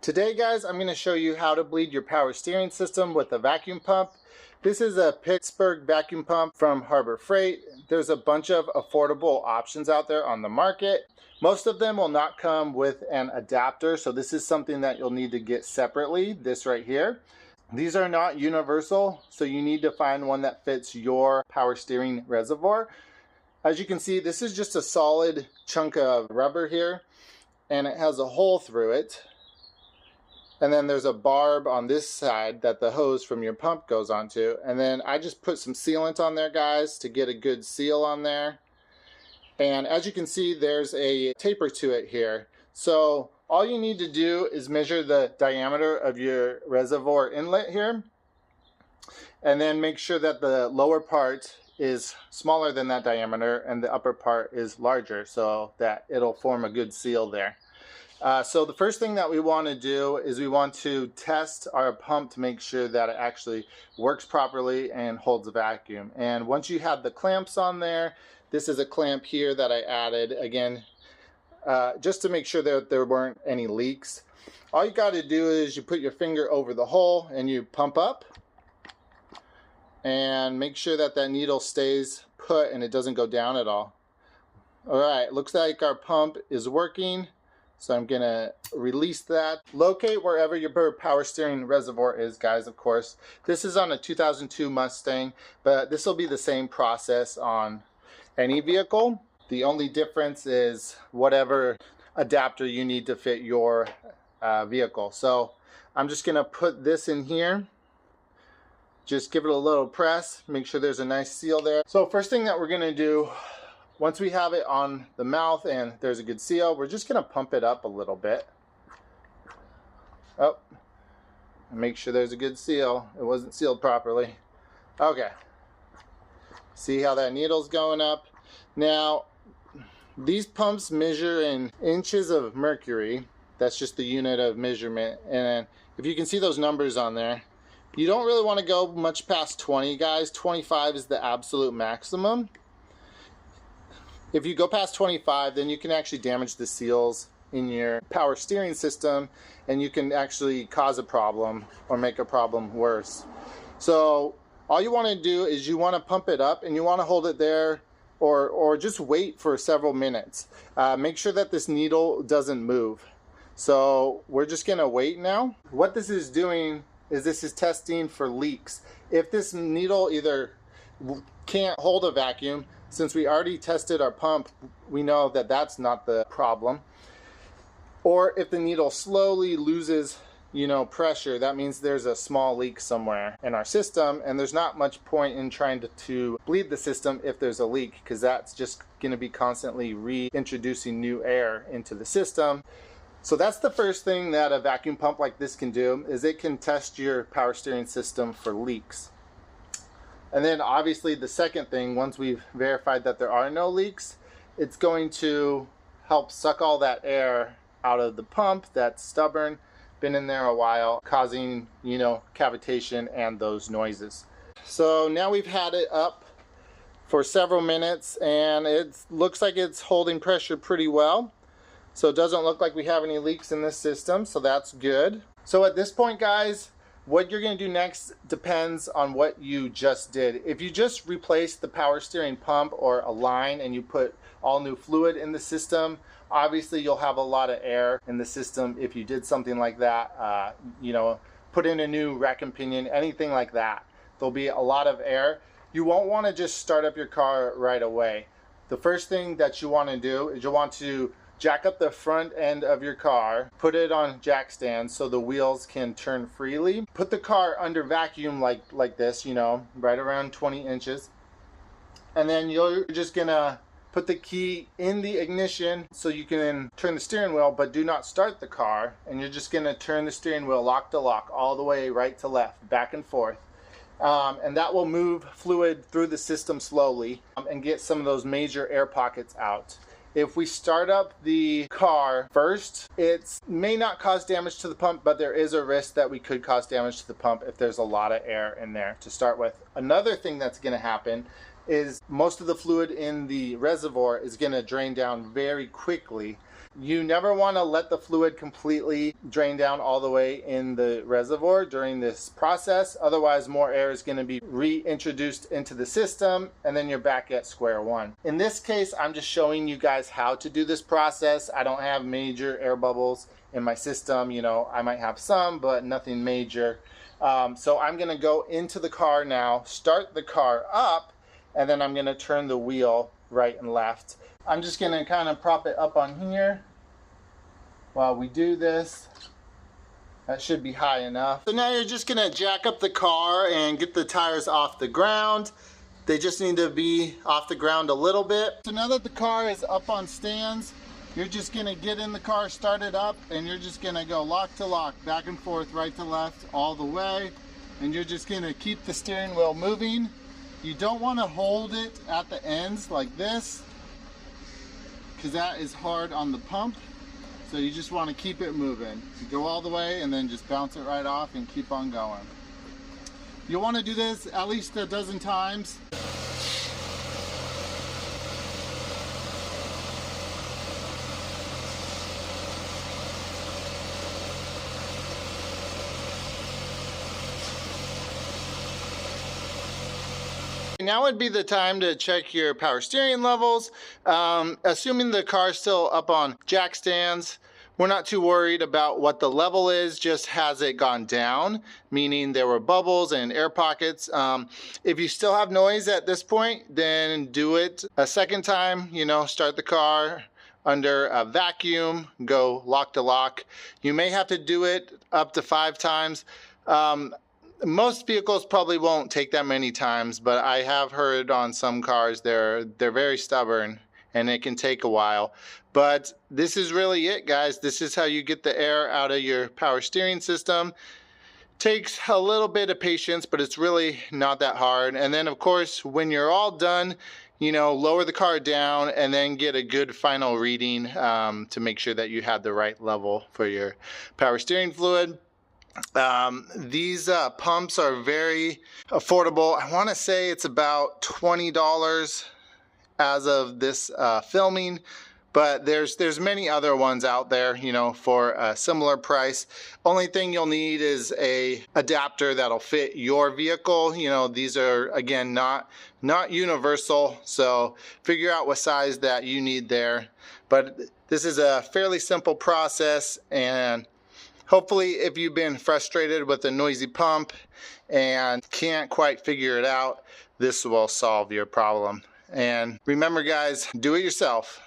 Today guys, I'm going to show you how to bleed your power steering system with a vacuum pump. This is a Pittsburgh vacuum pump from Harbor Freight. There's a bunch of affordable options out there on the market. Most of them will not come with an adapter, so this is something that you'll need to get separately, this right here. These are not universal, so you need to find one that fits your power steering reservoir. As you can see, this is just a solid chunk of rubber here, and it has a hole through it. And then there's a barb on this side that the hose from your pump goes onto. And then I just put some sealant on there, guys, to get a good seal on there. And as you can see, there's a taper to it here. So all you need to do is measure the diameter of your reservoir inlet here. And then make sure that the lower part is smaller than that diameter and the upper part is larger, so that it'll form a good seal there. So the first thing that we want to do is we want to test our pump to make sure that it actually works properly and holds a vacuum. And once you have the clamps on there, this is a clamp here that I added again just to make sure that there weren't any leaks. All you got to do is you put your finger over the hole and you pump up and make sure that that needle stays put and it doesn't go down at all. Alright, looks like our pump is working. So I'm going to release that. Locate wherever your power steering reservoir is, guys, of course. This is on a 2002 Mustang, but this will be the same process on any vehicle. The only difference is whatever adapter you need to fit your vehicle. So I'm just going to put this in here. Just give it a little press. Make sure there's a nice seal there. So first thing that we're going to do, once we have it on the mouth and there's a good seal, we're just going to pump it up a little bit. Oh, and make sure there's a good seal. It wasn't sealed properly. Okay. See how that needle's going up? Now, these pumps measure in inches of mercury. That's just the unit of measurement. And if you can see those numbers on there, you don't really want to go much past 20, guys. 25 is the absolute maximum. If you go past 25, then you can actually damage the seals in your power steering system and you can actually cause a problem or make a problem worse. So all you want to do is you want to pump it up and you want to hold it there or just wait for several minutes. Make sure that this needle doesn't move. So we're just going to wait now. What this is doing is this is testing for leaks. If this needle either can't hold a vacuum, since we already tested our pump, we know that that's not the problem. Or if the needle slowly loses, pressure, that means there's a small leak somewhere in our system, and there's not much point in trying to bleed the system if there's a leak, because that's just going to be constantly reintroducing new air into the system. So that's the first thing that a vacuum pump like this can do, is it can test your power steering system for leaks. And then obviously the second thing, once we've verified that there are no leaks, it's going to help suck all that air out of the pump that's stubborn, been in there a while, causing, cavitation and those noises. So now we've had it up for several minutes and it looks like it's holding pressure pretty well. So it doesn't look like we have any leaks in this system, so that's good. So at this point, guys, what you're going to do next depends on what you just did. If you just replaced the power steering pump or a line and you put all new fluid in the system, obviously you'll have a lot of air in the system. If you did something like that, put in a new rack and pinion, anything like that, there'll be a lot of air. You won't want to just start up your car right away. The first thing that you want to do is you'll want to jack up the front end of your car, put it on jack stands so the wheels can turn freely. Put the car under vacuum like this, right around 20 inches. And then you're just gonna put the key in the ignition so you can turn the steering wheel, but do not start the car. And you're just gonna turn the steering wheel lock to lock all the way right to left, back and forth. And that will move fluid through the system slowly and get some of those major air pockets out. If we start up the car first, it may not cause damage to the pump, but there is a risk that we could cause damage to the pump if there's a lot of air in there to start with. Another thing that's going to happen is most of the fluid in the reservoir is going to drain down very quickly. You never want to let the fluid completely drain down all the way in the reservoir during this process. Otherwise, more air is going to be reintroduced into the system, and then you're back at square one. In this case, I'm just showing you guys how to do this process. I don't have major air bubbles in my system. You know, I might have some, but nothing major. So I'm going to go into the car now, start the car up, and then I'm going to turn the wheel right and left. I'm just going to kind of prop it up on here while we do this. That should be high enough. So now you're just going to jack up the car and get the tires off the ground. They just need to be off the ground a little bit. So now that the car is up on stands, you're just going to get in the car, start it up, and you're just going to go lock to lock, back and forth, right to left, all the way. And you're just going to keep the steering wheel moving. You don't want to hold it at the ends like this, because that is hard on the pump. So you just want to keep it moving. You go all the way and then just bounce it right off and keep on going. You want to do this at least a dozen times. Now would be the time to check your power steering levels. Assuming the car's still up on jack stands, we're not too worried about what the level is, just has it gone down, meaning there were bubbles and air pockets. If you still have noise at this point, then do it a second time, you know, start the car under a vacuum, go lock to lock. You may have to do it up to 5 times. Most vehicles probably won't take that many times, but I have heard on some cars they're very stubborn and it can take a while. But this is really it, guys. This is how you get the air out of your power steering system. Takes a little bit of patience, but it's really not that hard. And then of course, when you're all done, you know, lower the car down and then get a good final reading to make sure that you have the right level for your power steering fluid. These pumps are very affordable. I want to say it's about $20 as of this filming, but there's many other ones out there, you know, for a similar price. Only thing you'll need is a adapter that'll fit your vehicle. You know, these are again not universal, so figure out what size that you need there. But this is a fairly simple process, and hopefully, if you've been frustrated with a noisy pump and can't quite figure it out, this will solve your problem. And remember, guys, do it yourself.